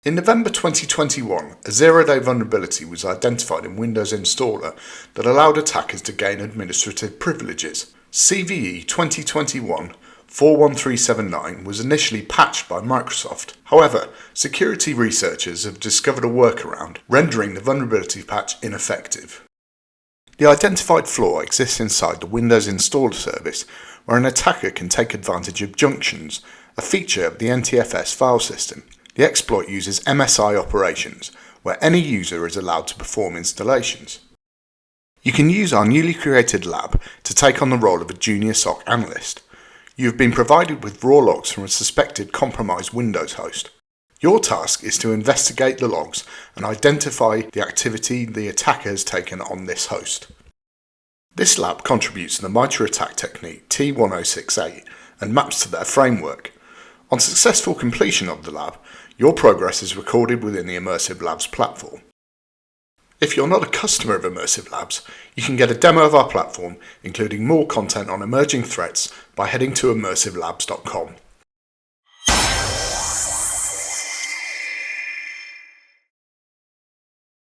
In November 2021, a zero-day vulnerability was identified in Windows Installer that allowed attackers to gain administrative privileges. CVE 2021-41379 was initially patched by Microsoft. However, security researchers have discovered a workaround, rendering the vulnerability patch ineffective. The identified flaw exists inside the Windows Installer service, where an attacker can take advantage of junctions, a feature of the NTFS file system. The exploit uses MSI operations, where any user is allowed to perform installations. You can use our newly created lab to take on the role of a junior SOC analyst. You have been provided with raw logs from a suspected compromised Windows host. Your task is to investigate the logs and identify the activity the attacker has taken on this host. This lab contributes to the MITRE attack technique T1068 and maps to their framework. On successful completion of the lab, your progress is recorded within the Immersive Labs platform. If you're not a customer of Immersive Labs, you can get a demo of our platform, including more content on emerging threats, by heading to immersivelabs.com.